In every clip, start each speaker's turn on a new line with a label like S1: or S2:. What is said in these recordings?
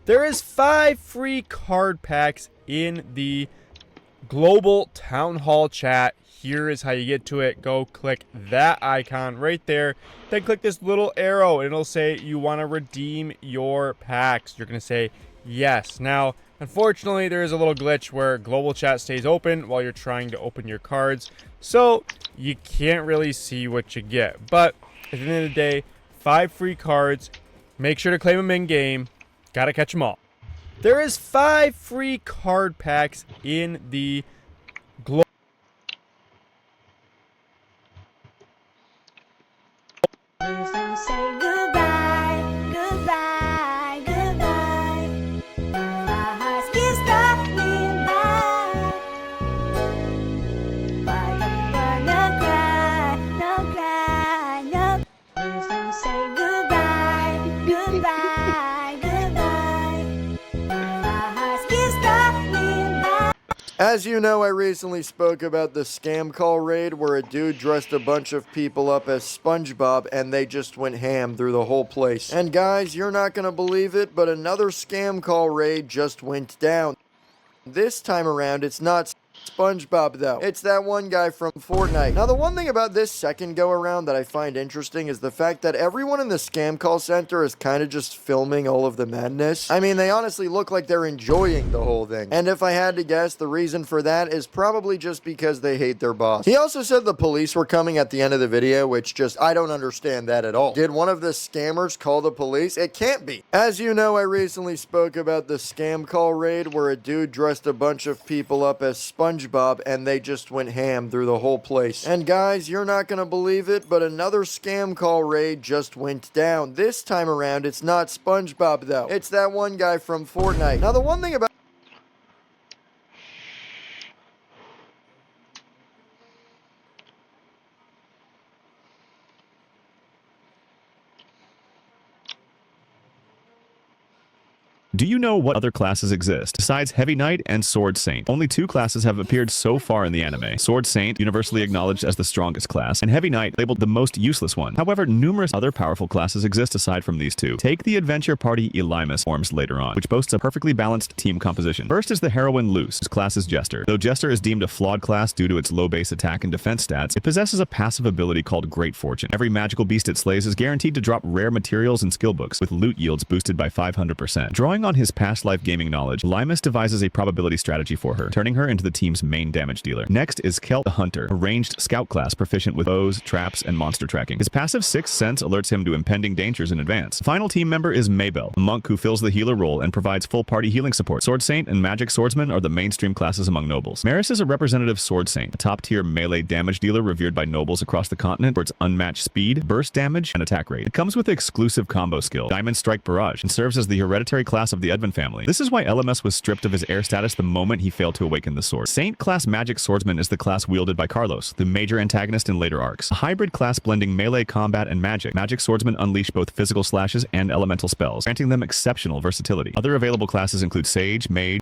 S1: There is 5 free card packs in the global town hall chat. Here is how you get to it. Go click that icon right there. Then click this little arrow and it'll say you want to redeem your packs. You're going to say yes. Now, unfortunately, there is a little glitch where global chat stays open while you're trying to open your cards. So you can't really see what you get. But at the end of the day, 5 free cards. Make sure to claim them in game. Gotta catch them all. There is 5 free card packs in the global.
S2: Say goodbye, goodbye, goodbye. Our hearts can't stop beating by. Why you gonna cry? No cry, no. Please don't say goodbye, goodbye, goodbye. Our hearts can't stop beating by.
S3: As you know, I recently spoke about the scam call raid where a dude dressed a bunch of people up as SpongeBob and they just went ham through the whole place. And guys, you're not gonna believe it, but another scam call raid just went down. This time around, it's not SpongeBob though. It's that one guy from Fortnite. Now the one thing about this second go around that I find interesting is the fact that everyone in the scam call center is kind of just filming all of the madness. I mean, they honestly look like they're enjoying the whole thing. And if I had to guess, the reason for that is probably just because they hate their boss. He also said the police were coming at the end of the video, which just, I don't understand that at all. Did one of the scammers call the police? It can't be. As you know, I recently spoke about the scam call raid where a dude dressed a bunch of people up as SpongeBob and they just went ham through the whole place. And guys, you're not gonna believe it, but another scam call raid just went down. This time around, it's not SpongeBob though. It's that one guy from Fortnite. Now the one thing about
S4: Do you know what other classes exist besides Heavy Knight and Sword Saint? Only 2 classes have appeared so far in the anime. Sword Saint, universally acknowledged as the strongest class, and Heavy Knight, labeled the most useless one. However, numerous other powerful classes exist aside from these 2. Take the adventure party Elimus forms later on, which boasts a perfectly balanced team composition. First is the heroine Luce, whose class is Jester. Though Jester is deemed a flawed class due to its low base attack and defense stats, it possesses a passive ability called Great Fortune. Every magical beast it slays is guaranteed to drop rare materials and skill books, with loot yields boosted by 500%. Drawing on his past life gaming knowledge, Limus devises a probability strategy for her, turning her into the team's main damage dealer. Next is Kelt the Hunter, a ranged scout class proficient with bows, traps, and monster tracking. His passive Sixth Sense alerts him to impending dangers in advance. The final team member is Maybell, a monk who fills the healer role and provides full party healing support. Sword Saint and Magic Swordsman are the mainstream classes among nobles. Maris is a representative Sword Saint, a top-tier melee damage dealer revered by nobles across the continent for its unmatched speed, burst damage, and attack rate. It comes with the exclusive combo skill, Diamond Strike Barrage, and serves as the hereditary class of the Edvin family. This is why LMS was stripped of his air status the moment he failed to awaken the sword. Saint class Magic Swordsman is the class wielded by Carlos, the major antagonist in later arcs. A hybrid class blending melee combat and magic, Magic Swordsman unleash both physical slashes and elemental spells, granting them exceptional versatility. Other available classes include Sage, Mage,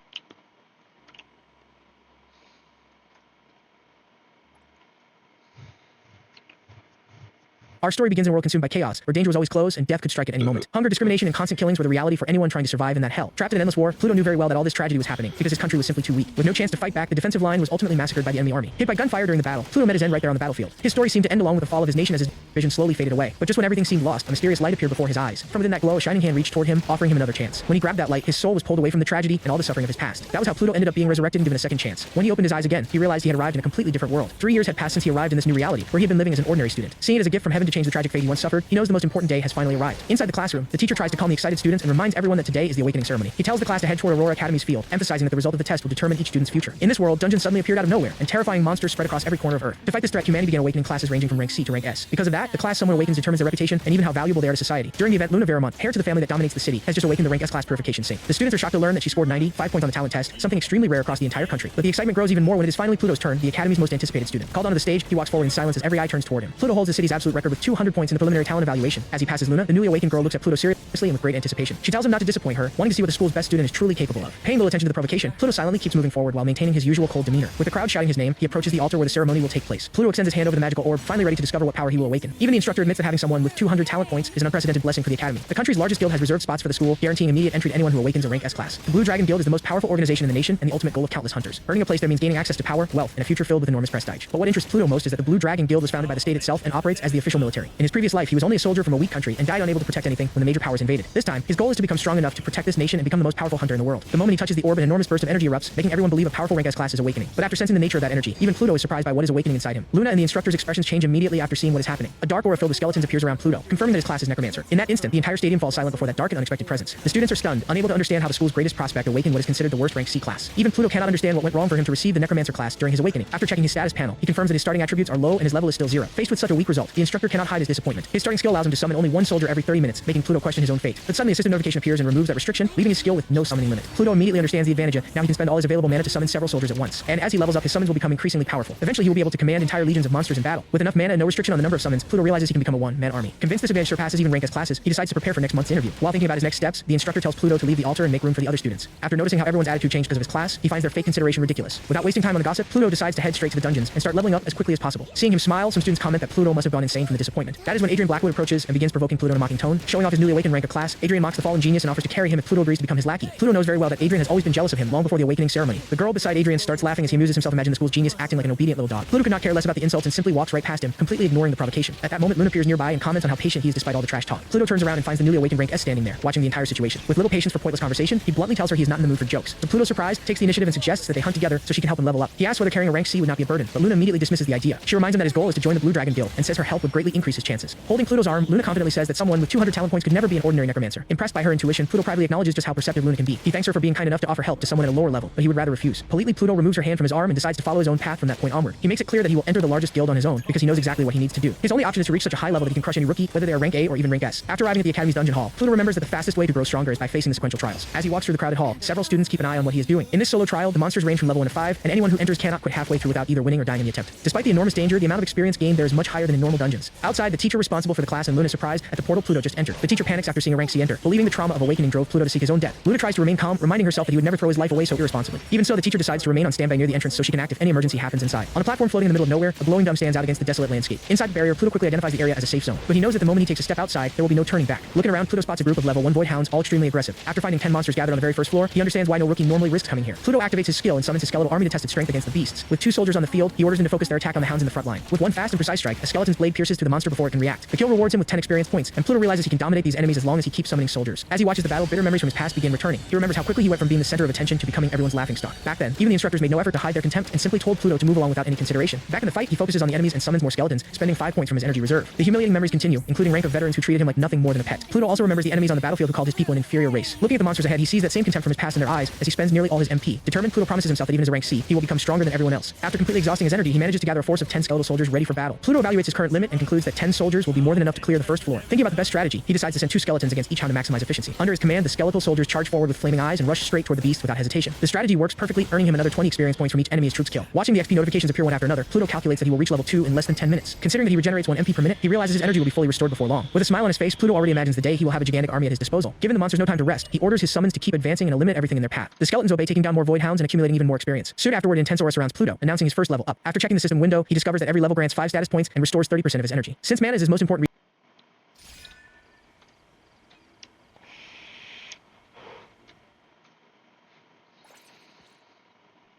S5: Our story begins in a world consumed by chaos, where danger was always close and death could strike at any moment. Hunger, discrimination, and constant killings were the reality for anyone trying to survive in that hell. Trapped in an endless war, Pluto knew very well that all this tragedy was happening because his country was simply too weak. With no chance to fight back, the defensive line was ultimately massacred by the enemy army. Hit by gunfire during the battle, Pluto met his end right there on the battlefield. His story seemed to end along with the fall of his nation as his vision slowly faded away. But just when everything seemed lost, a mysterious light appeared before his eyes. From within that glow, a shining hand reached toward him, offering him another chance. When he grabbed that light, his soul was pulled away from the tragedy and all the suffering of his past. That was how Pluto ended up being resurrected and given a second chance. When he opened his eyes again, he realized he had arrived in a completely different world. 3 years had passed since he arrived in this new reality, where he had been living as an ordinary student. Seeing it as a gift from heaven to change the tragic fate he once suffered, he knows the most important day has finally arrived. Inside the classroom, the teacher tries to calm the excited students and reminds everyone that today is the awakening ceremony. He tells the class to head toward Aurora Academy's field, emphasizing that the result of the test will determine each student's future. In this world, dungeons suddenly appeared out of nowhere, and terrifying monsters spread across every corner of Earth. To fight this threat, humanity began awakening classes ranging from rank C to rank S. Because of that, the class someone awakens determines their reputation and even how valuable they are to society. During the event, Luna Veramont, heir to the family that dominates the city, has just awakened the rank S class Purification Saint. The students are shocked to learn that she scored 95 points on the talent test, something extremely rare across the entire country. But the excitement grows even more when it is finally Pluto's turn, the Academy's most anticipated student. Called onto the stage, he walks forward in silence as every eye turns toward him. Pluto holds the city's absolute record with 200 points in the preliminary talent evaluation. As he passes Luna, the newly awakened girl looks at Pluto seriously. and with great anticipation. She tells him not to disappoint her, wanting to see what the school's best student is truly capable of. Paying little attention to the provocation, Pluto silently keeps moving forward while maintaining his usual cold demeanor. With the crowd shouting his name, he approaches the altar where the ceremony will take place. Pluto extends his hand over the magical orb, finally ready to discover what power he will awaken. Even the instructor admits that having someone with 200 talent points is an unprecedented blessing for the academy. The country's largest guild has reserved spots for the school, guaranteeing immediate entry to anyone who awakens a rank S class. The Blue Dragon Guild is the most powerful organization in the nation and the ultimate goal of countless hunters. Earning a place there means gaining access to power, wealth, and a future filled with enormous prestige. But what interests Pluto most is that the Blue Dragon Guild was founded by the state itself and operates as the official military. In his previous life, he was only a soldier from a weak country and died unable to protect anything when the major powers invaded. This time, his goal is to become strong enough to protect this nation and become the most powerful hunter in the world. The moment he touches the orb, an enormous burst of energy erupts, making everyone believe a powerful rank S class is awakening. But after sensing the nature of that energy, even Pluto is surprised by what is awakening inside him. Luna and the instructor's expressions change immediately after seeing what is happening. A dark aura filled with skeletons appears around Pluto, confirming that his class is Necromancer. In that instant, the entire stadium falls silent before that dark and unexpected presence. The students are stunned, unable to understand how the school's greatest prospect awakened what is considered the worst rank C class. Even Pluto cannot understand what went wrong for him to receive the Necromancer class during his awakening. After checking his status panel, he confirms that his starting attributes are low and his level is still 0. Faced with such a weak result, the instructor cannot hide his disappointment. His starting skill allows him to summon only one soldier every 30 minutes, making Pluto question his own fate. But suddenly a system notification appears and removes that restriction, leaving his skill with no summoning limit. Pluto immediately understands the advantage. Now he can spend all his available mana to summon several soldiers at once. And as he levels up, his summons will become increasingly powerful. Eventually, he will be able to command entire legions of monsters in battle. With enough mana and no restriction on the number of summons, Pluto realizes he can become a one-man army. Convinced this advantage surpasses even rank S classes, he decides to prepare for next month's interview. While thinking about his next steps, the instructor tells Pluto to leave the altar and make room for the other students. After noticing how everyone's attitude changed because of his class, he finds their fake consideration ridiculous. Without wasting time on the gossip, Pluto decides to head straight to the dungeons and start leveling up as quickly as possible. Seeing him smile, some students comment that Pluto must have gone insane from the disappointment. That is when Adrian Blackwood approaches and begins provoking Pluto in a mocking tone. Showing off his newly awakened rank of class, Adrian mocks the fallen genius and offers to carry him if Pluto agrees to become his lackey. Pluto knows very well that Adrian has always been jealous of him long before the awakening ceremony. The girl beside Adrian starts laughing as he amuses himself imagining the school's genius acting like an obedient little dog. Pluto could not care less about the insults and simply walks right past him, completely ignoring the provocation. At that moment, Luna appears nearby and comments on how patient he is despite all the trash talk. Pluto turns around and finds the newly awakened rank S standing there, watching the entire situation. With little patience for pointless conversation, he bluntly tells her he is not in the mood for jokes. To Pluto's surprise, takes the initiative and suggests that they hunt together so she can help him level up. He asks whether carrying a rank C would not be a burden, but Luna immediately dismisses the idea. She reminds him that his goal is to join the Blue Dragon Guild and says her help would greatly increase his chances. Holding Pluto's arm, Luna confidently says that someone with 200 talent points could never be an ordinary necromancer. Impressed by her intuition, Pluto privately acknowledges just how perceptive Luna can be. He thanks her for being kind enough to offer help to someone at a lower level, but he would rather refuse. Politely, Pluto removes her hand from his arm and decides to follow his own path from that point onward. He makes it clear that he will enter the largest guild on his own because he knows exactly what he needs to do. His only option is to reach such a high level that he can crush any rookie, whether they are rank A or even rank S. After arriving at the Academy's dungeon hall, Pluto remembers that the fastest way to grow stronger is by facing the sequential trials. As he walks through the crowded hall, several students keep an eye on what he is doing. In this solo trial, the monsters range from level 1 to 5, and anyone who enters cannot quit halfway through without either winning or dying in the attempt. Despite the enormous danger, the amount of experience gained there is much higher than in normal dungeons. Outside, the teacher responsible for the class and Luna is surprised at the portal Pluto just entered. The teacher panics after seeing a rank C enter, believing the trauma of awakening drove Pluto to seek his own death. Luna tries to remain calm, reminding herself that he would never throw his life away so irresponsibly. Even so, the teacher decides to remain on standby near the entrance so she can act if any emergency happens inside. On a platform floating in the middle of nowhere, a glowing dome stands out against the desolate landscape. Inside the barrier, Pluto quickly identifies the area as a safe zone, but he knows that the moment he takes a step outside, there will be no turning back. Looking around, Pluto spots a group of level 1 void hounds, all extremely aggressive. After finding 10 monsters gathered on the very first floor, he understands why no rookie normally risks coming here. Pluto activates his skill and summons his skeletal army to test its strength against the beasts. With 2 soldiers on the field, he orders them to focus their attack on the hounds in the front line. With one fast and precise strike, a skeleton's blade pierces through the monster before it can react. The kill rewards him with 10 experience points, and Pluto realizes he can dominate these enemies as long as he keeps summoning soldiers. As he watches the battle, bitter memories from his past begin returning. He remembers how quickly he went from being the center of attention to becoming everyone's laughingstock. Back then, even the instructors made no effort to hide their contempt and simply told Pluto to move along without any consideration. Back in the fight, he focuses on the enemies and summons more skeletons, spending 5 points from his energy reserve. The humiliating memories continue, including rank of veterans who treated him like nothing more than a pet. Pluto also remembers the enemies on the battlefield who called his people an inferior race. Looking at the monsters ahead, he sees that same contempt from his past in their eyes as he spends nearly all his MP. Determined, Pluto promises himself that even as a rank C, he will become stronger than everyone else. After completely exhausting his energy, he manages to gather a force of 10 skeletal soldiers ready for battle. Pluto evaluates his current limit and concludes that 10 soldiers will be more than enough to clear the first floor. Thinking about the best strategy, he decides to send 2 skeletons against each hound to maximize efficiency. Under his command, the skeletal soldiers charge forward with flaming eyes and rush straight toward the beast without hesitation. The strategy works perfectly, earning him another 20 experience points from each enemy his troops kill. Watching the XP notifications appear one after another, Pluto calculates that he will reach level 2 in less than 10 minutes. Considering that he regenerates 1 MP per minute, he realizes his energy will be fully restored before long. With a smile on his face, Pluto already imagines the day he will have a gigantic army at his disposal. Given the monsters no time to rest, he orders his summons to keep advancing and eliminate everything in their path. The skeletons obey, taking down more void hounds and accumulating even more experience. Soon afterward, an intense aura surrounds Pluto, announcing his first level up. After checking the system window, he discovers that every level grants 5 status points and restores 30% of his energy. Since mana is his most important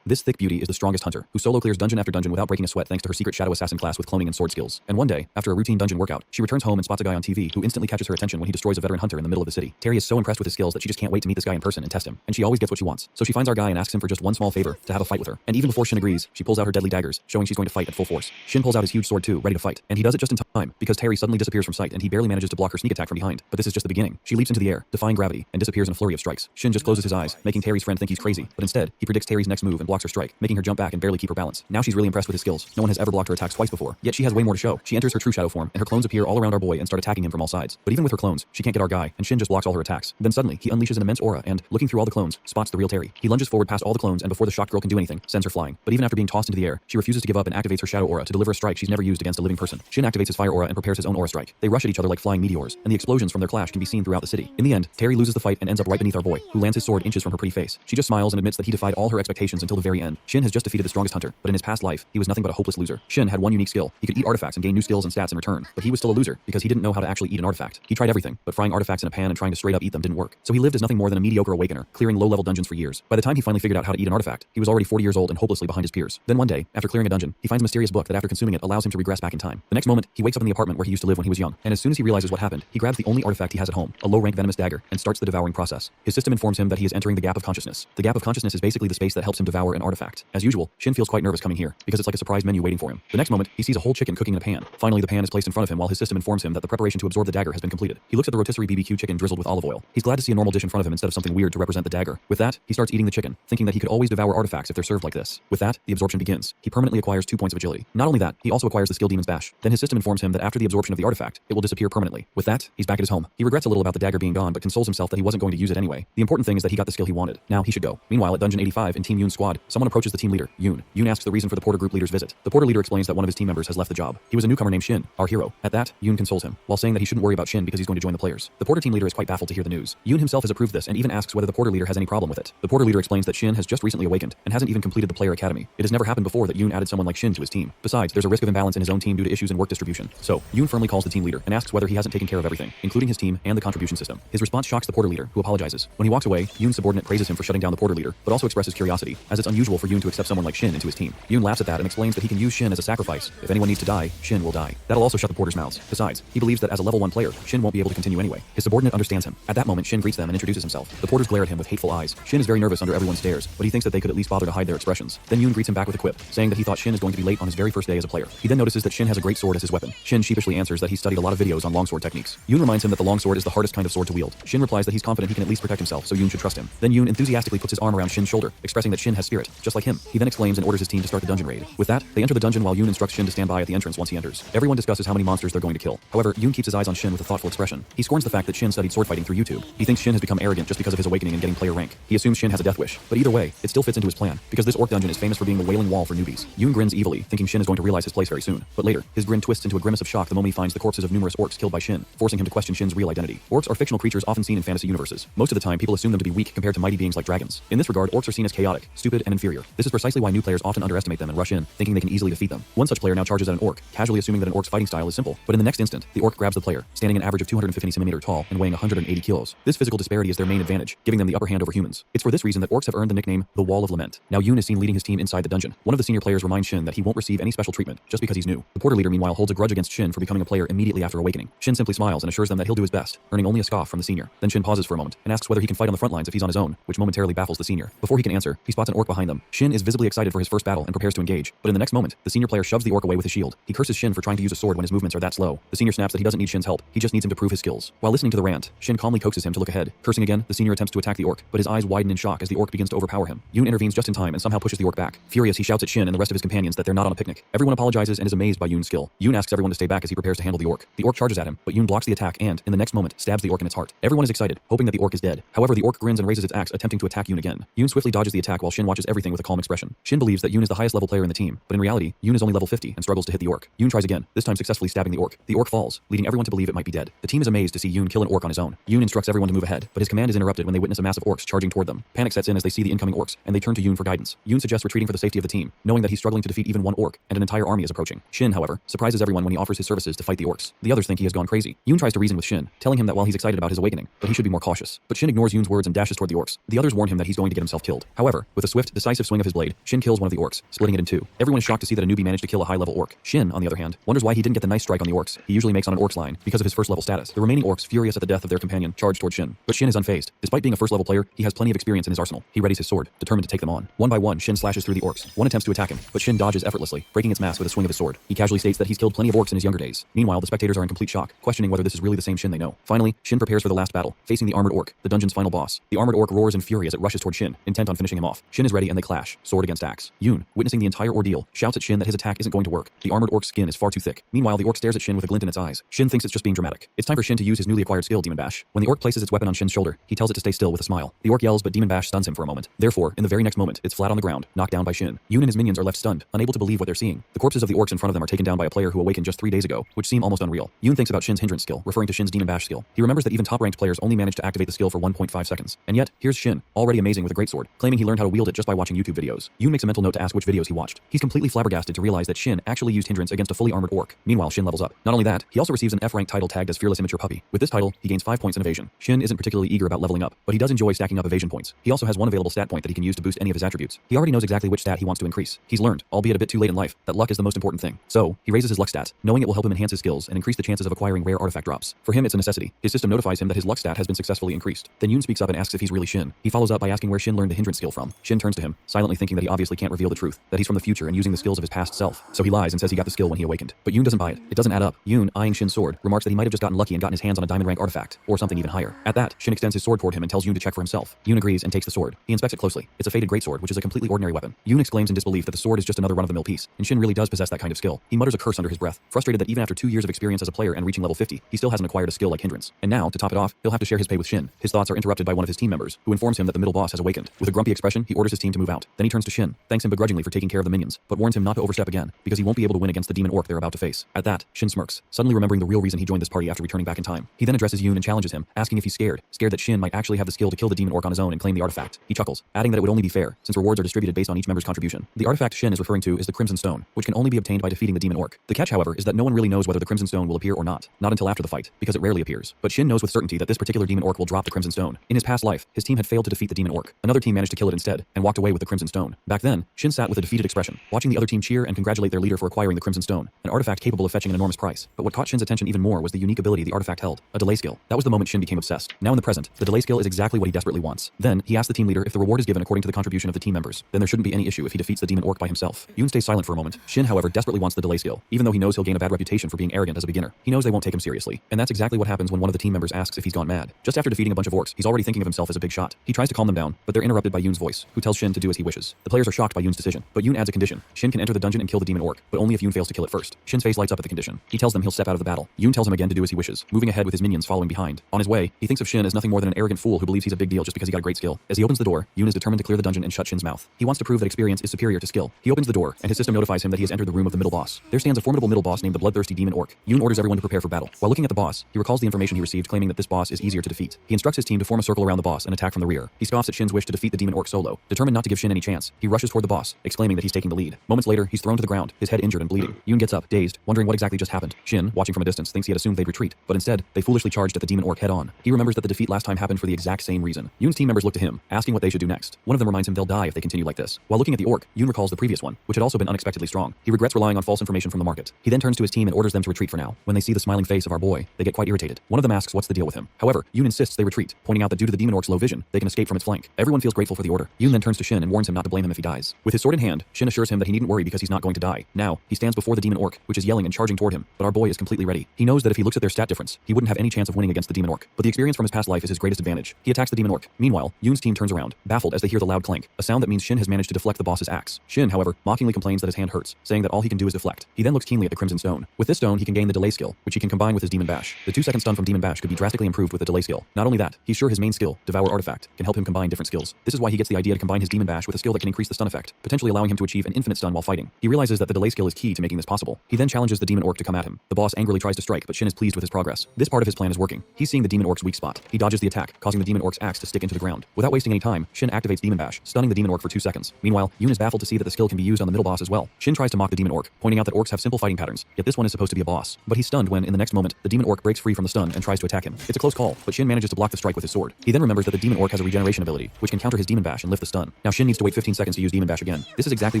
S6: This thick beauty is the strongest hunter, who solo clears dungeon after dungeon without breaking a sweat thanks to her secret shadow assassin class with cloning and sword skills. And one day, after a routine dungeon workout, she returns home and spots a guy on TV who instantly catches her attention when he destroys a veteran hunter in the middle of the city. Terry is so impressed with his skills that she just can't wait to meet this guy in person and test him, and she always gets what she wants. So she finds our guy and asks him for just one small favor, to have a fight with her. And even before Shin agrees, she pulls out her deadly daggers, showing she's going to fight at full force. Shin pulls out his huge sword too, ready to fight, and he does it just in time, because Terry suddenly disappears from sight and he barely manages to block her sneak attack from behind. But this is just the beginning. She leaps into the air, defying gravity, and disappears in a flurry of strikes. Shin just closes his eyes, making Terry's friend think he's crazy, but instead, he predicts Terry's next move and blocks blocks her strike, making her jump back and barely keep her balance. Now she's really impressed with his skills. No one has ever blocked her attacks twice before, yet she has way more to show. She enters her true shadow form, and her clones appear all around our boy and start attacking him from all sides. But even with her clones, she can't get our guy, and Shin just blocks all her attacks. Then suddenly, he unleashes an immense aura and, looking through all the clones, spots the real Terry. He lunges forward past all the clones, and before the shocked girl can do anything, sends her flying. But even after being tossed into the air, she refuses to give up and activates her shadow aura to deliver a strike she's never used against a living person. Shin activates his fire aura and prepares his own aura strike. They rush at each other like flying meteors, and the explosions from their clash can be seen throughout the city. In the end, Terry loses the fight and ends up right beneath our boy, who lands his sword inches from her pretty face. She just smiles and admits that he defied all her expectations until the very end. Shin has just defeated the strongest hunter, but in his past life, he was nothing but a hopeless loser. Shin had one unique skill. He could eat artifacts and gain new skills and stats in return, but he was still a loser because he didn't know how to actually eat an artifact. He tried everything, but frying artifacts in a pan and trying to straight up eat them didn't work. So he lived as nothing more than a mediocre awakener, clearing low-level dungeons for years. By the time he finally figured out how to eat an artifact, he was already 40 years old and hopelessly behind his peers. Then one day, after clearing a dungeon, he finds a mysterious book that after consuming it allows him to regress back in time. The next moment, he wakes up in the apartment where he used to live when he was young, and as soon as he realizes what happened, he grabs the only artifact he has at home, a low-rank venomous dagger, and starts the devouring process. His system informs him that he is entering the gap of consciousness. The gap of consciousness is basically the space that helps him devour an artifact. As usual, Shin feels quite nervous coming here, because it's like a surprise menu waiting for him. The next moment, he sees a whole chicken cooking in a pan. Finally, the pan is placed in front of him while his system informs him that the preparation to absorb the dagger has been completed. He looks at the rotisserie BBQ chicken drizzled with olive oil. He's glad to see a normal dish in front of him instead of something weird to represent the dagger. With that, he starts eating the chicken, thinking that he could always devour artifacts if they're served like this. With that, the absorption begins. He permanently acquires 2 points of agility. Not only that, he also acquires the skill Demon's Bash. Then his system informs him that after the absorption of the artifact, it will disappear permanently. With that, he's back at his home. He regrets a little about the dagger being gone, but consoles himself that he wasn't going to use it anyway. The important thing is that he got the skill he wanted. Now he should go. Meanwhile, at Dungeon 85 in Team Yoon's squad, someone approaches the team leader, Yoon. Yoon asks the reason for the Porter Group leader's visit. The Porter leader explains that one of his team members has left the job. He was a newcomer named Shin, our hero. At that, Yoon consoles him, while saying that he shouldn't worry about Shin because he's going to join the players. The Porter team leader is quite baffled to hear the news. Yoon himself has approved this and even asks whether the Porter leader has any problem with it. The Porter leader explains that Shin has just recently awakened and hasn't even completed the player academy. It has never happened before that Yoon added someone like Shin to his team. Besides, there's a risk of imbalance in his own team due to issues in work distribution. So, Yoon firmly calls the team leader and asks whether he hasn't taken care of everything, including his team and the contribution system. His response shocks the Porter leader, who apologizes. When he walks away, Yoon's subordinate praises him for shutting down the Porter leader, but also expresses curiosity, as it's unusual for Yoon to accept someone like Shin into his team. Yoon laughs at that and explains that he can use Shin as a sacrifice. If anyone needs to die, Shin will die. That'll also shut the Porter's mouths. Besides, he believes that as a level 1 player, Shin won't be able to continue anyway. His subordinate understands him. At that moment, Shin greets them and introduces himself. The Porters glare at him with hateful eyes. Shin is very nervous under everyone's stares, but he thinks that they could at least bother to hide their expressions. Then Yoon greets him back with a quip, saying that he thought Shin is going to be late on his very first day as a player. He then notices that Shin has a great sword as his weapon. Shin sheepishly answers that he studied a lot of videos on longsword techniques. Yoon reminds him that the longsword is the hardest kind of sword to wield. Shin replies that he's confident he can at least protect himself, so Yoon should trust him. Then Yoon enthusiastically puts his arm around Shin's shoulder, expressing that Shin has spirit, just like him. He then exclaims and orders his team to start the dungeon raid. With that, they enter the dungeon while Yoon instructs Shin to stand by at the entrance once he enters. Everyone discusses how many monsters they're going to kill. However, Yoon keeps his eyes on Shin with a thoughtful expression. He scorns the fact that Shin studied sword fighting through YouTube. He thinks Shin has become arrogant just because of his awakening and getting player rank. He assumes Shin has a death wish. But either way, it still fits into his plan, because this orc dungeon is famous for being the wailing wall for newbies. Yoon grins evilly, thinking Shin is going to realize his place very soon. But later, his grin twists into a grimace of shock the moment he finds the corpses of numerous orcs killed by Shin, forcing him to question Shin's real identity. Orcs are fictional creatures often seen in fantasy universes. Most of the time, people assume them to be weak compared to mighty beings like dragons. In this regard, orcs are seen as chaotic, stupid, and inferior. This is precisely why new players often underestimate them and rush in, thinking they can easily defeat them. One such player now charges at an orc, casually assuming that an orc's fighting style is simple. But in the next instant, the orc grabs the player, standing an average of 250 cm tall and weighing 180 kilos. This physical disparity is their main advantage, giving them the upper hand over humans. It's for this reason that orcs have earned the nickname the Wall of Lament. Now Yoon is seen leading his team inside the dungeon. One of the senior players reminds Shin that he won't receive any special treatment just because he's new. The Porter leader meanwhile holds a grudge against Shin for becoming a player immediately after awakening. Shin simply smiles and assures them that he'll do his best, earning only a scoff from the senior. Then Shin pauses for a moment and asks whether he can fight on the front lines if he's on his own, which momentarily baffles the senior. Before he can answer, he spots an orc behind them. Shin is visibly excited for his first battle and prepares to engage, but in the next moment, the senior player shoves the orc away with his shield. He curses Shin for trying to use a sword when his movements are that slow. The senior snaps that he doesn't need Shin's help, he just needs him to prove his skills. While listening to the rant, Shin calmly coaxes him to look ahead. Cursing again, the senior attempts to attack the orc, but his eyes widen in shock as the orc begins to overpower him. Yoon intervenes just in time and somehow pushes the orc back. Furious, he shouts at Shin and the rest of his companions that they're not on a picnic. Everyone apologizes and is amazed by Yoon's skill. Yoon asks everyone to stay back as he prepares to handle the orc. The orc charges at him, but Yoon blocks the attack and, in the next moment, stabs the orc in its heart. Everyone is excited, hoping that the orc is dead. However, the orc grins and raises its axe, attempting to attack Yoon again. Yoon swiftly dodges the attack while Shin watches everything with a calm expression. Shin believes that Yoon is the highest level player in the team, but in reality, Yoon is only level 50 and struggles to hit the orc. Yoon tries again, this time successfully stabbing the orc. The orc falls, leading everyone to believe it might be dead. The team is amazed to see Yoon kill an orc on his own. Yoon instructs everyone to move ahead, but his command is interrupted when they witness a mass of orcs charging toward them. Panic sets in as they see the incoming orcs, and they turn to Yoon for guidance. Yoon suggests retreating for the safety of the team, knowing that he's struggling to defeat even one orc, and an entire army is approaching. Shin, however, surprises everyone when he offers his services to fight the orcs. The others think he has gone crazy. Yoon tries to reason with Shin, telling him that while he's excited about his awakening, but he should be more cautious. But Shin ignores Yoon's words and dashes toward the orcs. The others warn him that he's going to get himself killed. However, with a swift, decisive swing of his blade, Shin kills one of the orcs, splitting it in two. Everyone is shocked to see that a newbie managed to kill a high-level orc. Shin, on the other hand, wonders why he didn't get the nice strike on the orcs he usually makes on an orc's line because of his first level status. The remaining orcs, furious at the death of their companion, charge toward Shin. But Shin is unfazed. Despite being a first-level player, he has plenty of experience in his arsenal. He readies his sword, determined to take them on. One by one, Shin slashes through the orcs. One attempts to attack him, but Shin dodges effortlessly, breaking its mass with a swing of his sword. He casually states that he's killed plenty of orcs in his younger days. Meanwhile, the spectators are in complete shock, questioning whether this is really the same Shin they know. Finally, Shin prepares for the last battle, facing the armored orc, the dungeon's final boss. The armored orc roars in fury as it rushes toward Shin, intent on finishing him off. Shin is ready ready and they clash, sword against axe. Yoon, witnessing the entire ordeal, shouts at Shin that his attack isn't going to work. The armored orc's skin is far too thick. Meanwhile, the orc stares at Shin with a glint in its eyes. Shin thinks it's just being dramatic. It's time for Shin to use his newly acquired skill, Demon Bash. When the orc places its weapon on Shin's shoulder, he tells it to stay still with a smile. The orc yells, but Demon Bash stuns him for a moment. Therefore, in the very next moment, it's flat on the ground, knocked down by Shin. Yoon and his minions are left stunned, unable to believe what they're seeing. The corpses of the orcs in front of them are taken down by a player who awakened just 3 days ago, which seem almost unreal. Yoon thinks about Shin's hindrance skill, referring to Shin's Demon Bash skill. He remembers that even top-ranked players only manage to activate the skill for 1.5 seconds. And yet, here's Shin, already amazing with a greatsword, claiming he learned how to wield it just by watching YouTube videos. Yoon makes a mental note to ask which videos he watched. He's completely flabbergasted to realize that Shin actually used hindrance against a fully armored orc. Meanwhile, Shin levels up. Not only that, he also receives an F-rank title tagged as Fearless Immature Puppy. With this title, he gains 5 points in evasion. Shin isn't particularly eager about leveling up, but he does enjoy stacking up evasion points. He also has one available stat point that he can use to boost any of his attributes. He already knows exactly which stat he wants to increase. He's learned, albeit a bit too late in life, that luck is the most important thing. So, he raises his luck stat, knowing it will help him enhance his skills and increase the chances of acquiring rare artifact drops. For him, it's a necessity. His system notifies him that his luck stat has been successfully increased. Then Yoon speaks up and asks if he's really Shin. He follows up by asking where Shin learned the hindrance skill from. Shin turns to him, silently thinking that he obviously can't reveal the truth, that he's from the future and using the skills of his past self. So he lies and says he got the skill when he awakened. But Yoon doesn't buy it. It doesn't add up. Yoon, eyeing Shin's sword, remarks that he might have just gotten lucky and gotten his hands on a diamond rank artifact, or something even higher. At that, Shin extends his sword toward him and tells Yoon to check for himself. Yoon agrees and takes the sword. He inspects it closely. It's a faded greatsword, which is a completely ordinary weapon. Yoon exclaims in disbelief that the sword is just another run-of-the-mill piece, and Shin really does possess that kind of skill. He mutters a curse under his breath, frustrated that even after 2 years of experience as a player and reaching level 50, he still hasn't acquired a skill like hindrance. And now, to top it off, he'll have to share his pay with Shin. His thoughts are interrupted by one of his team members, who informs him that the middle boss has awakened. With a grumpy expression, he orders his team to move out. Then he turns to Shin, thanks him begrudgingly for taking care of the minions, but warns him not to overstep again, because he won't be able to win against the demon orc they're about to face. At that, Shin smirks, suddenly remembering the real reason he joined this party after returning back in time. He then addresses Yoon and challenges him, asking if he's scared that Shin might actually have the skill to kill the demon orc on his own and claim the artifact. He chuckles, adding that it would only be fair, since rewards are distributed based on each member's contribution. The artifact Shin is referring to is the Crimson Stone, which can only be obtained by defeating the demon orc. The catch, however, is that no one really knows whether the Crimson Stone will appear or not until after the fight, because it rarely appears. But Shin knows with certainty that this particular demon orc will drop the Crimson Stone. In his past life, his team had failed to defeat the demon orc. Another team managed to kill it instead, and walked away with the Crimson Stone. Back then, Shin sat with a defeated expression, watching the other team cheer and congratulate their leader for acquiring the Crimson Stone, an artifact capable of fetching an enormous price. But what caught Shin's attention even more was the unique ability the artifact held, a delay skill. That was the moment Shin became obsessed. Now in the present, the delay skill is exactly what he desperately wants. Then, he asks the team leader if the reward is given according to the contribution of the team members. Then there shouldn't be any issue if he defeats the demon orc by himself. Yoon stays silent for a moment. Shin, however, desperately wants the delay skill, even though he knows he'll gain a bad reputation for being arrogant as a beginner. He knows they won't take him seriously. And that's exactly what happens when one of the team members asks if he's gone mad. Just after defeating a bunch of orcs, he's already thinking of himself as a big shot. He tries to calm them down, but they're interrupted by Yoon's voice, who tells Shin to do as he wishes. The players are shocked by Yoon's decision, but Yoon adds a condition. Shin can enter the dungeon and kill the demon orc, but only if Yoon fails to kill it first. Shin's face lights up at the condition. He tells them he'll step out of the battle. Yoon tells him again to do as he wishes, moving ahead with his minions following behind. On his way, he thinks of Shin as nothing more than an arrogant fool who believes he's a big deal just because he got a great skill. As he opens the door, Yoon is determined to clear the dungeon and shut Shin's mouth. He wants to prove that experience is superior to skill. He opens the door, and his system notifies him that he has entered the room of the middle boss. There stands a formidable middle boss named the Bloodthirsty Demon Orc. Yoon orders everyone to prepare for battle. While looking at the boss, he recalls the information he received claiming that this boss is easier to defeat. He instructs his team to form a circle around the boss and attack from the rear. He scoffs at Shin's wish to defeat the demon orc solo. Determined not to give Shin any chance, he rushes toward the boss, exclaiming that he's taking the lead. Moments later, he's thrown to the ground, his head injured and bleeding. Yoon gets up, dazed, wondering what exactly just happened. Shin, watching from a distance, thinks he had assumed they'd retreat, but instead, they foolishly charged at the demon orc head on. He remembers that the defeat last time happened for the exact same reason. Yoon's team members look to him, asking what they should do next. One of them reminds him they'll die if they continue like this. While looking at the orc, Yoon recalls the previous one, which had also been unexpectedly strong. He regrets relying on false information from the market. He then turns to his team and orders them to retreat for now. When they see the smiling face of our boy, they get quite irritated. One of them asks what's the deal with him. However, Yoon insists they retreat, pointing out that due to the demon orc's low vision, they can escape from its flank. Everyone feels grateful for the order. Yoon then turns to Shin and warns him not to blame him if he dies. With his sword in hand, Shin assures him that he needn't worry because he's not going to die. Now, he stands before the demon orc, which is yelling and charging toward him, but our boy is completely ready. He knows that if he looks at their stat difference, he wouldn't have any chance of winning against the demon orc, but the experience from his past life is his greatest advantage. He attacks the demon orc. Meanwhile, Yoon's team turns around, baffled as they hear the loud clank, a sound that means Shin has managed to deflect the boss's axe. Shin, however, mockingly complains that his hand hurts, saying that all he can do is deflect. He then looks keenly at the Crimson Stone. With this stone, he can gain the delay skill, which he can combine with his Demon Bash. The 2-second stun from Demon Bash could be drastically improved with the delay skill. Not only that, he's sure his main skill, Devour Artifact, can help him combine different skills. This is why he gets the idea to combine his Demon Bash with a skill that can increase the stun effect, potentially allowing him to achieve an infinite stun while fighting. He realizes that the delay skill is key to making this possible. He then challenges the demon orc to come at him. The boss angrily tries to strike, but Shin is pleased with his progress. This part of his plan is working. He's seeing the demon orc's weak spot. He dodges the attack, causing the demon orc's axe to stick into the ground. Without wasting any time, Shin activates Demon Bash, stunning the demon orc for 2 seconds. Meanwhile, Yoon is baffled to see that the skill can be used on the middle boss as well. Shin tries to mock the demon orc, pointing out that orcs have simple fighting patterns, yet this one is supposed to be a boss. But he's stunned when, in the next moment, the demon orc breaks free from the stun and tries to attack him. It's a close call, but Shin manages to block the strike with his sword. He then remembers that the demon orc has a regeneration ability, which can counter his Demon Bash and lift the stun. Now Shin needs to wait 15 seconds to use Demon Bash again. This is exactly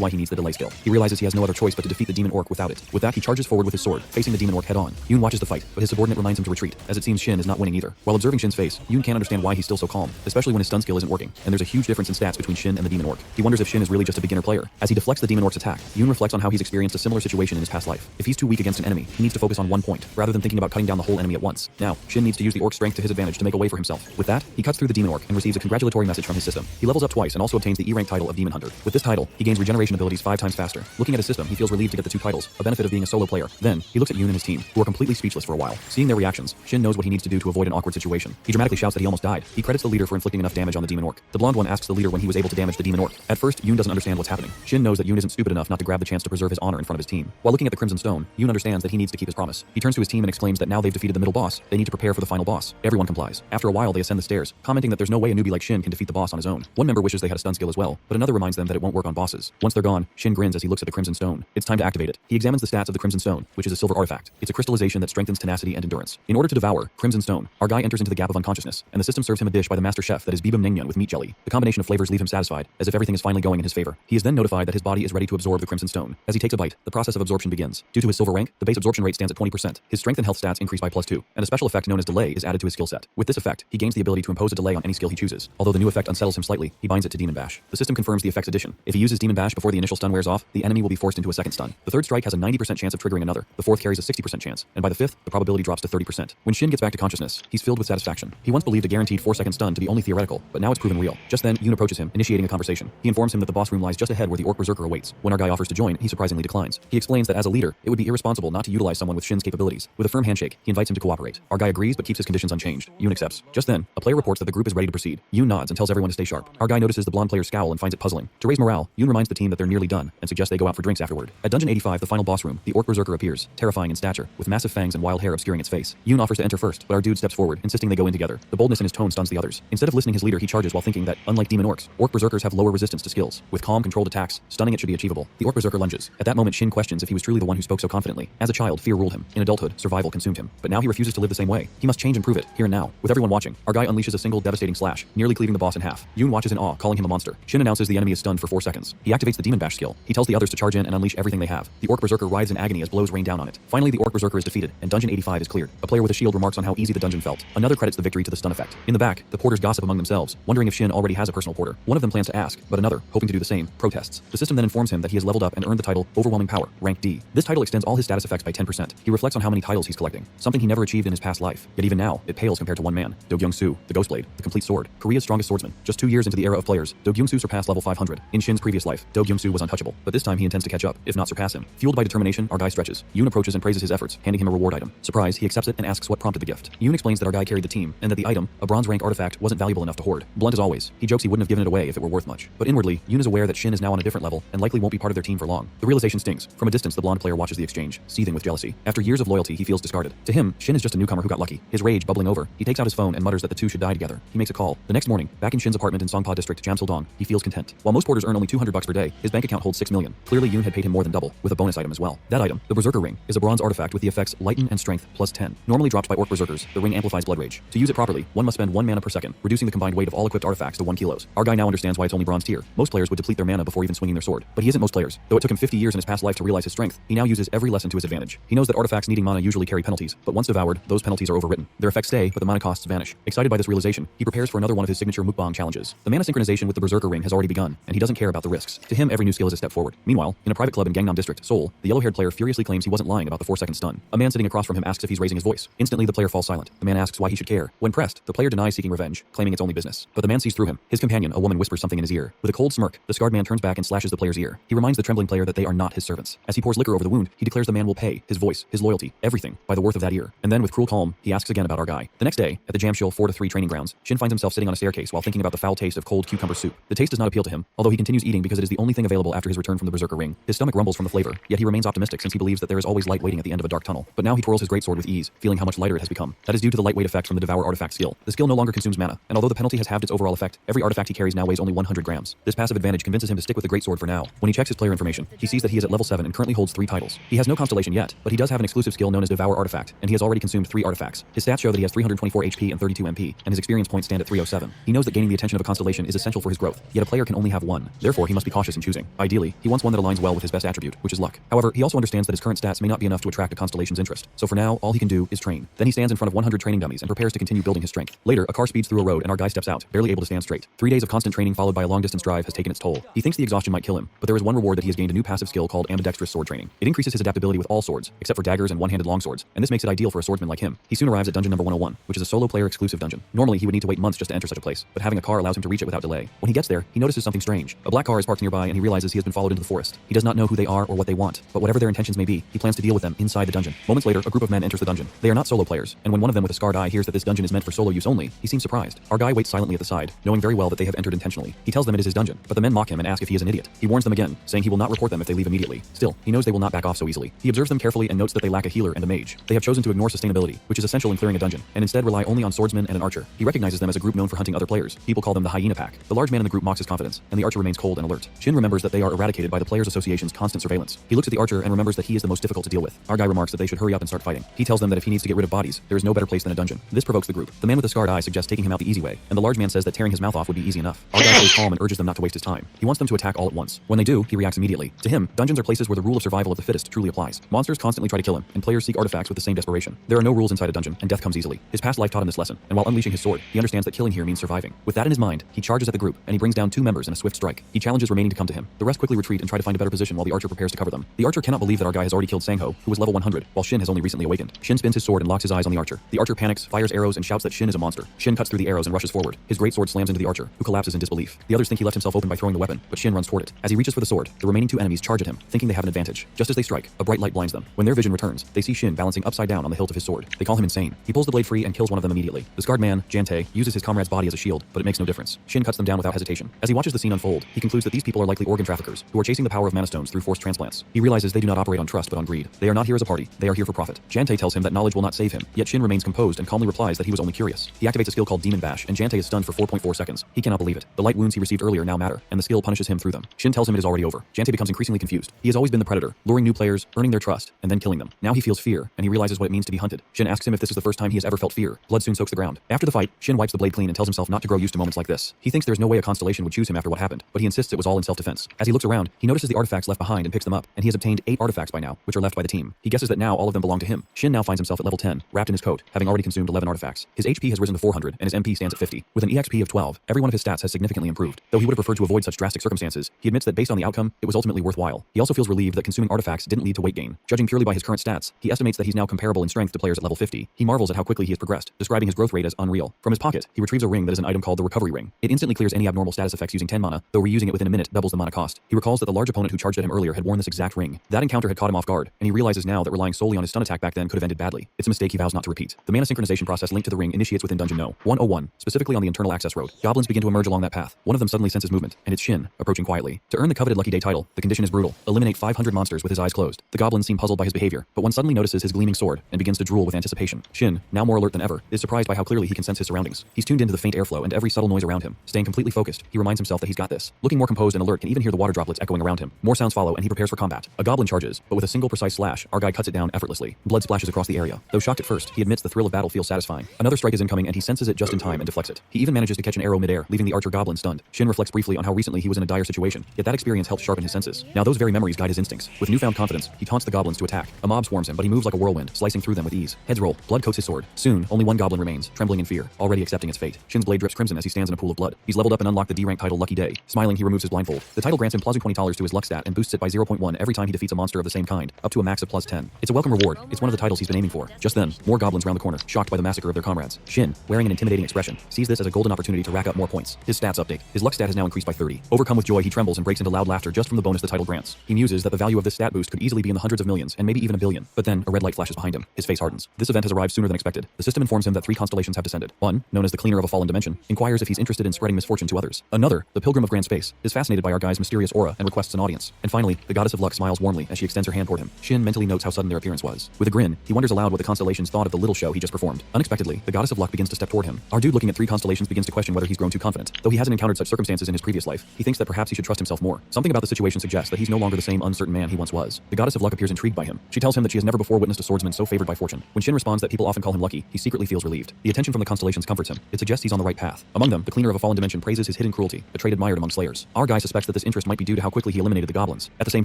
S6: why he needs the delay skill. He realizes he has no other choice but to defeat the demon orc without it. With that, he charges forward with his sword, facing the demon orc head on. Yoon watches the fight, but his subordinate reminds him to retreat, as it seems Shin is not winning either. While observing Shin's face, Yoon can't understand why he's still so calm, especially when his stun skill isn't working, and there's a huge difference in stats between Shin and the demon orc. He wonders if Shin is really just a beginner player. As he deflects the demon orc's attack, Yoon reflects on how he's experienced a similar situation in his past life. If he's too weak against an enemy, he needs to focus on one point, rather than thinking about cutting down the whole enemy at once. Now, Shin needs to use the orc's strength to his advantage to make a way for himself. With that, he cuts through the demon orc and receives a congratulatory message from his system. He levels up twice and also obtains gains the E-rank title of Demon Hunter. With this title, he gains regeneration abilities 5 times faster. Looking at his system, he feels relieved to get the 2 titles, a benefit of being a solo player. Then, he looks at Yoon and his team, who are completely speechless for a while. Seeing their reactions, Shin knows what he needs to do to avoid an awkward situation. He dramatically shouts that he almost died. He credits the leader for inflicting enough damage on the demon orc. The blonde one asks the leader when he was able to damage the demon orc. At first, Yoon doesn't understand what's happening. Shin knows that Yoon isn't stupid enough not to grab the chance to preserve his honor in front of his team. While looking at the Crimson Stone, Yoon understands that he needs to keep his promise. He turns to his team and explains that now they've defeated the middle boss, they need to prepare for the final boss. Everyone complies. After a while, they ascend the stairs, commenting that there's no way a newbie like Shin can defeat the boss on his own. One member wishes they had a stun skill as well, but another reminds them that it won't work on bosses. Once they're gone, Shin grins as he looks at the Crimson Stone. It's time to activate it. He examines the stats of the Crimson Stone, which is a silver artifact. It's a crystallization that strengthens tenacity and endurance. In order to devour Crimson Stone, our guy enters into the gap of unconsciousness, and the system serves him a dish by the master chef that is bibim naengmyeon with meat jelly. The combination of flavors leave him satisfied, as if everything is finally going in his favor. He is then notified that his body is ready to absorb the Crimson Stone. As he takes a bite, the process of absorption begins. Due to his silver rank, the base absorption rate stands at 20%. His strength and health stats increase by +2, and a special effect known as delay is added to his skill set. With this effect, he gains the ability to impose a delay on any skill he chooses. Although the new effect unsettles him slightly, he binds it to Demon Bash. The system confirms the effect's addition. If he uses Demon Bash before the initial stun wears off, the enemy will be forced into a second stun. The third strike has a 90% chance of triggering another. The fourth carries a 60% chance, and by the fifth, the probability drops to 30%. When Shin gets back to consciousness, he's filled with satisfaction. He once believed a guaranteed 4-second stun to be only theoretical, but now it's proven real. Just then, Yoon approaches him, initiating a conversation. He informs him that the boss room lies just ahead where the Orc Berserker awaits. When our guy offers to join, he surprisingly declines. He explains that as a leader, it would be irresponsible not to utilize someone with Shin's capabilities. With a firm handshake, he invites him to cooperate. Our guy agrees but keeps his conditions unchanged. Yoon accepts. Just then, a player reports that the group is ready to proceed. Yoon nods and tells everyone to stay sharp. Our guy notices the blonde player's scowl and finds it puzzling. To raise morale, Yoon reminds the team that they're nearly done and suggests they go out for drinks afterward. At Dungeon 85, the final boss room, the Orc Berserker appears, terrifying in stature, with massive fangs and wild hair obscuring its face. Yoon offers to enter first, but our dude steps forward, insisting they go in together. The boldness in his tone stuns the others. Instead of listening his leader, he charges while thinking that, unlike demon orcs, Orc Berserkers have lower resistance to skills. With calm, controlled attacks, stunning it should be achievable. The Orc Berserker lunges. At that moment, Shin questions if he was truly the one who spoke so confidently. As a child, fear ruled him. In adulthood, survival consumed him. But now he refuses to live the same way. He must change and prove it, here and now. With everyone watching, our guy unleashes a single devastating slash, nearly cleaving the boss in half. Yoon watches in awe, calling him a monster. Shin announces the enemy is stunned for 4 seconds. He activates the Demon Bash skill. He tells the others to charge in and unleash everything they have. The Orc Berserker writhes in agony as blows rain down on it. Finally, the Orc Berserker is defeated, and Dungeon 85 is cleared. A player with a shield remarks on how easy the dungeon felt. Another credits the victory to the stun effect. In the back, the porters gossip among themselves, wondering if Shin already has a personal porter. One of them plans to ask, but another, hoping to do the same, protests. The system then informs him that he has leveled up and earned the title Overwhelming Power, rank D. This title extends all his status effects by 10%. He reflects on how many titles he's collecting, something he never achieved in his past life. Yet even now, it pales compared to one man, Do Kyung-soo, the Ghost Blade, the complete sword, Korea's strongest swordsman. Just 2 years into the era of players, Do Kyung-soo surpassed level 500. In Shin's previous life, Do Kyung-soo was untouchable, but this time he intends to catch up, if not surpass him. Fueled by determination, our guy stretches. Yoon approaches and praises his efforts, handing him a reward item. Surprised, he accepts it and asks what prompted the gift. Yoon explains that our guy carried the team, and that the item, a bronze rank artifact, wasn't valuable enough to hoard. Blunt as always, he jokes he wouldn't have given it away if it were worth much. But inwardly, Yoon is aware that Shin is now on a different level, and likely won't be part of their team for long. The realization stings. From a distance, the blonde player watches the exchange, seething with jealousy. After years of loyalty, he feels discarded. To him, Shin is just a newcomer who got lucky. His rage bubbling over, he takes out his phone and mutters that the two should die together. He makes a call. The next morning, back in Shin's apartment in Songpa District, Jamsil-dong, he feels content. While most porters earn only $200 per day, his bank account holds $6 million. Clearly, Yoon had paid him more than double, with a bonus item as well. That item, the Berserker Ring, is a bronze artifact with the effects Lighten and Strength +10. Normally dropped by Orc Berserkers, the ring amplifies blood rage. To use it properly, one must spend 1 mana per second, reducing the combined weight of all equipped artifacts to 1 kilos. Our guy now understands why it's only bronze tier. Most players would deplete their mana before even swinging their sword. But he isn't most players. Though it took him 50 years in his past life to realize his strength, he now uses every lesson to his advantage. He knows that artifacts needing mana usually carry penalties, but once devoured, those penalties are overwritten. Their effects stay, but the mana costs vanish. Excited by this realization, he prepares for another one of his signature mukbang challenges. The mana synchronization with the Berserker Ring has already begun, and he doesn't care about the risks. To him, every new skill is a step forward. Meanwhile, in a private club in Gangnam District, Seoul, the yellow-haired player furiously claims he wasn't lying about the 4-second stun. A man sitting across from him asks if he's raising his voice. Instantly, the player falls silent. The man asks why he should care. When pressed, the player denies seeking revenge, claiming it's only business. But the man sees through him. His companion, a woman, whispers something in his ear. With a cold smirk, the scarred man turns back and slashes the player's ear. He reminds the trembling player that they are not his servants. As he pours liquor over the wound, he declares the man will pay his voice, his loyalty, everything, by the worth of that ear. And then, with cruel calm, he asks again about our guy. The next day, at the Jamsil 4-3 training grounds, Shin finds himself sitting on a staircase while thinking about the foul taste of cold cucumber soup. The taste does not appeal to him, although he continues eating because it is the only thing available after his return from the Berserker Ring. His stomach rumbles from the flavor, yet he remains optimistic since he believes that there is always light waiting at the end of a dark tunnel. But now he twirls his greatsword with ease, feeling how much lighter it has become. That is due to the lightweight effect from the Devour artifact skill. The skill no longer consumes mana, and although the penalty has halved its overall effect, every artifact he carries now weighs only 100 grams. This passive advantage convinces him to stick with the greatsword for now. When he checks his player information, he sees that he is at level 7 and currently holds 3 titles. He has no constellation yet, but he does have an exclusive skill known as Devour artifact, and he has already consumed 3 artifacts. His stats show that he has 324 HP and 32 MP, and his experience points stand at 307. He knows that gaining the attention of a constellation is essential for his growth, yet a player can only have one. Therefore, he must be cautious in choosing. Ideally, he wants one that aligns well with his best attribute, which is luck. However, he also understands that his current stats may not be enough to attract a constellation's interest. So for now, all he can do is train. Then he stands in front of 100 training dummies and prepares to continue building his strength. Later, a car speeds through a road and our guy steps out, barely able to stand straight. 3 days of constant training followed by a long-distance drive has taken its toll. He thinks the exhaustion might kill him, but there is one reward that he has gained a new passive skill called ambidextrous sword training. It increases his adaptability with all swords, except for daggers and one-handed longswords, and this makes it ideal for a swordsman like him. He soon arrives at dungeon number 101, which is a solo player exclusive dungeon. Normally, he would need to wait months just to enter such a place, but having a car allows him to reach it without delay. When he gets gets there, he notices something strange. A black car is parked nearby and he realizes he has been followed into the forest. He does not know who they are or what they want, but whatever their intentions may be, he plans to deal with them inside the dungeon. Moments later, a group of men enters the dungeon. They are not solo players, and when one of them with a scarred eye hears that this dungeon is meant for solo use only, he seems surprised. Our guy waits silently at the side, knowing very well that they have entered intentionally. He tells them it is his dungeon, but the men mock him and ask if he is an idiot. He warns them again, saying he will not report them if they leave immediately. Still, he knows they will not back off so easily. He observes them carefully and notes that they lack a healer and a mage. They have chosen to ignore sustainability, which is essential in clearing a dungeon, and instead rely only on swordsmen and an archer. He recognizes them as a group known for hunting other players. People call them the hyena pack. The large man in the group mocks his confidence, and the archer remains cold and alert. Shin remembers that they are eradicated by the Players Association's constant surveillance. He looks at the archer and remembers that he is the most difficult to deal with. Our guy remarks that they should hurry up and start fighting. He tells them that if he needs to get rid of bodies, there is no better place than a dungeon. This provokes the group. The man with the scarred eye suggests taking him out the easy way, and the large man says that tearing his mouth off would be easy enough. Our guy stays calm and urges them not to waste his time. He wants them to attack all at once. When they do, he reacts immediately. To him, dungeons are places where the rule of survival of the fittest truly applies. Monsters constantly try to kill him, and players seek artifacts with the same desperation. There are no rules inside a dungeon, and death comes easily. His past life taught him this lesson, and while unleashing his sword, he understands that killing here means surviving. With that in his mind, he charges at the group, and he brings down 2 members in a swift strike. He challenges remaining to come to him. The rest quickly retreat and try to find a better position while the archer prepares to cover them. The archer cannot believe that our guy has already killed Sangho, who was level 100, while Shin has only recently awakened. Shin spins his sword and locks his eyes on the archer. The archer panics, fires arrows, and shouts that Shin is a monster. Shin cuts through the arrows and rushes forward. His great sword slams into the archer, who collapses in disbelief. The others think he left himself open by throwing the weapon, but Shin runs toward it. As he reaches for the sword, the remaining 2 enemies charge at him, thinking they have an advantage. Just as they strike, a bright light blinds them. When their vision returns, they see Shin balancing upside down on the hilt of his sword. They call him insane. He pulls the blade free and kills one of them immediately. The scarred man, Jante, uses his comrade's body as a shield, but it makes no difference. Shin cuts them down without hesitation. As he watches the scene unfold, he concludes that these people are likely organ traffickers, who are chasing the power of mana stones through forced transplants. He realizes they do not operate on trust but on greed. They are not here as a party, they are here for profit. Jante tells him that knowledge will not save him, yet Shin remains composed and calmly replies that he was only curious. He activates a skill called Demon Bash, and Jante is stunned for 4.4 seconds. He cannot believe it. The light wounds he received earlier now matter, and the skill punishes him through them. Shin tells him it is already over. Jante becomes increasingly confused. He has always been the predator, luring new players, earning their trust, and then killing them. Now he feels fear, and he realizes what it means to be hunted. Shin asks him if this is the first time he has ever felt fear. Blood soon soaks the ground. After the fight, Shin wipes the blade clean and tells himself not to grow used to moments like this. He thinks there's no way a constellation would choose him after what happened, but he insists it was all in self-defense. As he looks around, he notices the artifacts left behind and picks them up, and he has obtained 8 artifacts by now, which are left by the team. He guesses that now all of them belong to him. Shin now finds himself at level 10, wrapped in his coat, having already consumed 11 artifacts. His HP has risen to 400, and his MP stands at 50. With an EXP of 12, every one of his stats has significantly improved. Though he would have preferred to avoid such drastic circumstances, he admits that based on the outcome, it was ultimately worthwhile. He also feels relieved that consuming artifacts didn't lead to weight gain. Judging purely by his current stats, he estimates that he's now comparable in strength to players at level 50. He marvels at how quickly he has progressed, describing his growth rate as unreal. From his pocket, he retrieves a ring that is an item called the Recovery Ring. It instantly clears any abnormal status effects using 10 mana, though reusing it within a minute doubles the mana cost. He recalls that the large opponent who charged at him earlier had worn this exact ring. That encounter had caught him off guard, and he realizes now that relying solely on his stun attack back then could have ended badly. It's a mistake he vows not to repeat. The mana synchronization process linked to the ring initiates within Dungeon No. 101, specifically on the internal access road. Goblins begin to emerge along that path. One of them suddenly senses movement, and it's Shin, approaching quietly. To earn the coveted Lucky Day title, the condition is brutal. Eliminate 500 monsters with his eyes closed. The goblins seem puzzled by his behavior, but one suddenly notices his gleaming sword and begins to drool with anticipation. Shin, now more alert than ever, is surprised by how clearly he can sense his surroundings. He's tuned into the faint airflow and every subtle noise around him. Staying completely focused, he reminds himself that he's got this. Looking more composed and alert, can even hear the water droplets echoing around him. More sounds follow, and he prepares for combat. A goblin charges, but with a single precise slash, our guy cuts it down effortlessly. Blood splashes across the area. Though shocked at first, he admits the thrill of battle feels satisfying. Another strike is incoming, and he senses it just in time and deflects it. He even manages to catch an arrow midair, leaving the archer goblin stunned. Shin reflects briefly on how recently he was in a dire situation, yet that experience helps sharpen his senses. Now those very memories guide his instincts. With newfound confidence, he taunts the goblins to attack. A mob swarms him, but he moves like a whirlwind, slicing through them with ease. Heads roll, blood coats his sword. Soon, only one goblin remains, trembling in fear, already accepting its fate. Shin's blade drips crimson as he stands in a pool of blood. He's leveled up and unlocked the D-rank title Lucky Day. Smiling, he removes his blindfold. The title grants him plus $20 to his luck stat and boosts it by 0.1 every time he defeats a monster of the same kind, up to a max of plus 10. It's a welcome reward. It's one of the titles he's been aiming for. Just then, more goblins round the corner, shocked by the massacre of their comrades. Shin, wearing an intimidating expression, sees this as a golden opportunity to rack up more points. His stats update. His luck stat has now increased by 30. Overcome with joy, he trembles and breaks into loud laughter just from the bonus the title grants. He muses that the value of this stat boost could easily be in the hundreds of millions and maybe even a billion. But then, a red light flashes behind him. His face hardens. This event has arrived sooner than expected. The system informs him that 3 constellations have descended. One, known as the Cleaner of a Fallen Dimension, inquires if he's interested in spreading misfortune to others. Another, the Pilgrim of Grand Space, is fascinated by our guy's mysterious aura and requests an audience. And finally, the Goddess of Luck smiles warmly as she extends her hand toward him. Shin mentally notes how sudden their appearance was. With a grin, he wonders aloud what the constellations thought of the little show he just performed. Unexpectedly, the Goddess of Luck begins to step toward him. Our dude looking at 3 constellations begins to question whether he's grown too confident. Though he hasn't encountered such circumstances in his previous life, he thinks that perhaps he should trust himself more. Something about the situation suggests that he's no longer the same uncertain man he once was. The Goddess of Luck appears intrigued by him. She tells him that she has never before witnessed a swordsman so favored by fortune. When Shin responds that people often call him lucky, he secretly feels relieved. The attention from the constellations comforts him. It suggests he's on the right path. Among them, the Cleaner of a Fallen Dimension praises his hidden cruelty, a trait admired among slayers. Our guy suspects that this interest might be due to how quickly he eliminated the goblins. At the same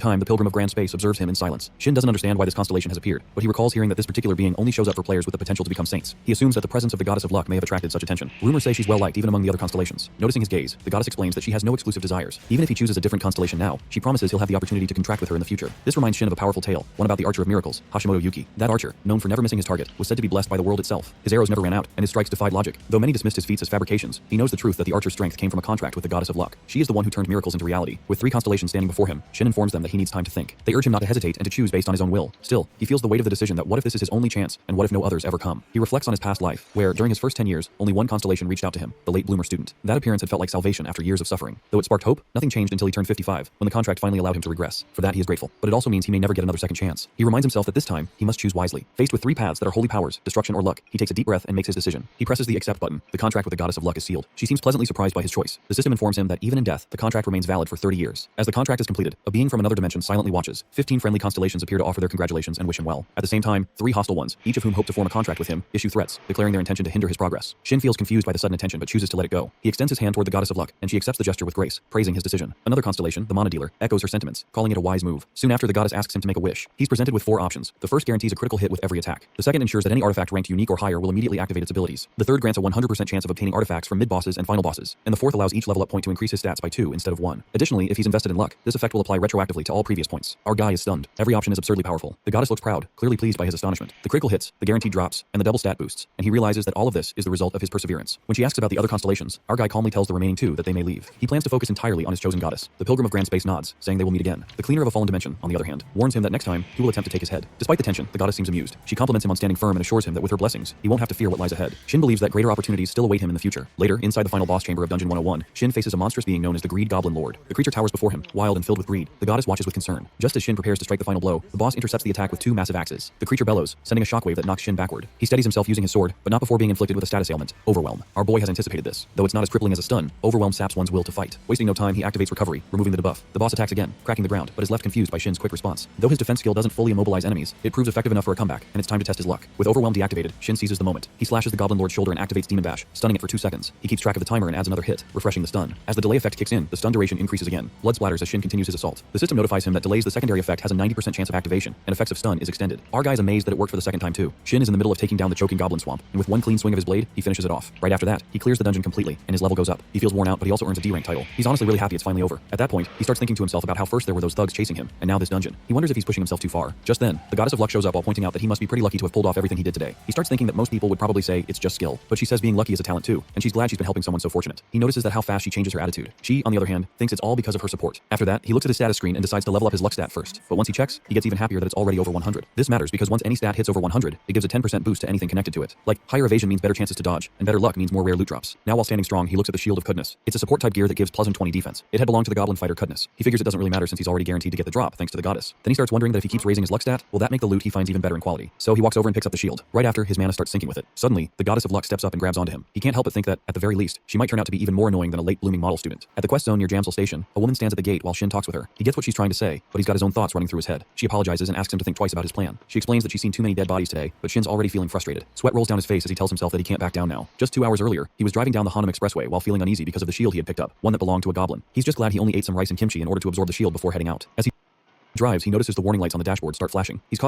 S6: time, the Pilgrim of Grand Space observes him in silence. Shin doesn't understand why this constellation has appeared, but he recalls hearing that this particular being only shows up for players with the potential to become saints. He assumes that the presence of the Goddess of Luck may have attracted such attention. Rumors say she's well liked even among the other constellations. Noticing his gaze, the goddess explains that she has no exclusive desires. Even if he chooses a different constellation now, she promises he'll have the opportunity to contract with her in the future. This reminds Shin of a powerful tale, one about the Archer of Miracles, Hashimoto Yuki. That archer, known for never missing his target, was said to be blessed by the world itself. His arrows never ran out, and his strikes defied logic. Though many dismissed his feats as fabrications, he knows the truth that the archer's strength came from a contract with the goddess of luck. She is the one who turned miracles into reality. With 3 constellations standing before him, Shin informs them that he needs time to think. They urge him not to hesitate and to choose based on his own will. Still, he feels the weight of the decision that what if this is his only chance, and what if no others ever come? He reflects on his past life, where, during his first 10 years, only one constellation reached out to him, the late bloomer student. That appearance had felt like salvation after years of suffering. Though it sparked hope, nothing changed until he turned 55, when the contract finally allowed him to regress. For that he is grateful, but it also means he may never get another second chance. He reminds himself that this time, he must choose wisely. Faced with 3 paths that are holy powers, destruction or luck, he takes a deep breath and makes his decision. He presses the accept button. The contract with the goddess of luck is sealed. She seems pleasantly surprised by his choice. The system informs him that even in death, the contract remains valid for 30 years. As the contract is completed, a being from another dimension silently watches. 15 friendly constellations appear to offer their congratulations and wish him well. At the same time, 3 hostile ones, each of whom hope to form a contract with him, issue threats, declaring their intention to hinder his progress. Shin feels confused by the sudden attention but chooses to let it go. He extends his hand toward the goddess of luck, and she accepts the gesture with grace, praising his decision. Another constellation, the Mana Dealer, echoes her sentiments, calling it a wise move. Soon after, the goddess asks him to make a wish. He's presented with 4 options. The first guarantees a critical hit with every attack. The second ensures that any artifact ranked unique or higher will immediately activate its abilities. The third grants a 100% chance of obtaining artifacts from mid-bosses and final bosses. And the fourth allows each level up point to increase his stats by 2 instead of 1. Additionally, if he's invested in luck, this effect will apply retroactively to all previous points. Our guy is stunned. Every option is absurdly powerful. The goddess looks proud, clearly pleased by his astonishment. The critical hits, the guaranteed drops, and the double stat boosts, and he realizes that all of this is the result of his perseverance. When she asks about the other constellations, our guy calmly tells the remaining 2 that they may leave. He plans to focus entirely on his chosen goddess. The Pilgrim of Grand Space nods, saying they will meet again. The Cleaner of a Fallen Dimension, on the other hand, warns him that next time, he will attempt to take his head. Despite the tension, the goddess seems amused. She compliments him on standing firm and assures him that with her blessings, he won't have to fear what lies ahead. Shin believes that greater opportunities still await him in the future. Later, inside the final boss chamber of Dungeon 101, Shin faces a monstrous being known as the Greed Goblin Lord. The creature towers before him, wild and filled with greed. The goddess watches with concern. Just as Shin prepares to strike the final blow, the boss intercepts the attack with 2 massive axes. The creature bellows, sending a shockwave that knocks Shin backward. He steadies himself using his sword, but not before being inflicted with a status ailment, Overwhelm. Our boy has anticipated this. Though it's not as crippling as a stun, Overwhelm saps one's will to fight. Wasting no time, he activates recovery, removing the debuff. The boss attacks again, cracking the ground, but is left confused by Shin's quick response. Though his defense skill doesn't fully immobilize enemies, it proves effective enough for a comeback, and it's time to test his luck. With Overwhelm deactivated, Shin seizes the moment. He slashes the Goblin Lord's shoulder and activates Demon Bash, stunning it for 2 seconds. He keeps track of the timer and adds another hit, refreshing the stun. As the delay effect kicks in, the stun duration increases again. Blood splatters as Shin continues his assault. The system notifies him that delays the secondary effect has a 90% chance of activation, and effects of stun is extended. Our guy is amazed that it worked for the second time too. Shin is in the middle of taking down the choking goblin swamp, and with one clean swing of his blade, he finishes it off. Right after that, he clears the dungeon completely, and his level goes up. He feels worn out, but he also earns a D rank title. He's honestly really happy it's finally over. At that point, he starts thinking to himself about how first there were those thugs chasing him, and now this dungeon. He wonders if he's pushing himself too far. Just then, the goddess of luck shows up while pointing out that he must be pretty lucky to have pulled off everything he did today. He starts thinking that most people would probably say it's just skill, but she says being lucky is a talent too, and she's glad she's been helping someone so fortunate. He notices that how fast she changes her attitude. She, on the other hand, thinks it's all because of her support. After that, he looks at his status screen and decides to level up his luck stat first, but once he checks, he gets even happier that it's already over 100. This matters because once any stat hits over 100, it gives a 10% boost to anything connected to it. Like, higher evasion means better chances to dodge, and better luck means more rare loot drops. Now while standing strong, he looks at the Shield of Goodness. It's a support type gear that gives plus 20 defense. It had belonged to the Goblin Fighter Goodness. He figures it doesn't really matter since he's already guaranteed to get the drop thanks to the goddess. Then he starts wondering that if he keeps raising his luck stat, will that make the loot he finds even better in quality? So he walks over and picks up the shield. Right after, his mana starts syncing with it. Suddenly, the goddess of luck steps up and grabs onto him. He can't help but think that, at the very least, she might turn out to be even more annoying than a late blooming model student. At the quest zone near Jamsel Station, a woman stands at the gate while Shin talks with her. He gets what she's trying to say, but he's got his own thoughts running through his head. She apologizes and asks him to think twice about his plan. She explains that she's seen too many dead bodies today, but Shin's already feeling frustrated. Sweat rolls down his face as he tells himself that he can't back down now. Just 2 hours earlier, he was driving down the Hanam Expressway while feeling uneasy because of the shield he had picked up, one that belonged to a goblin. He's just glad he only ate some rice and kimchi in order to absorb the shield before heading out. As he drives, he notices the warning lights on the dashboard start flashing. He's caught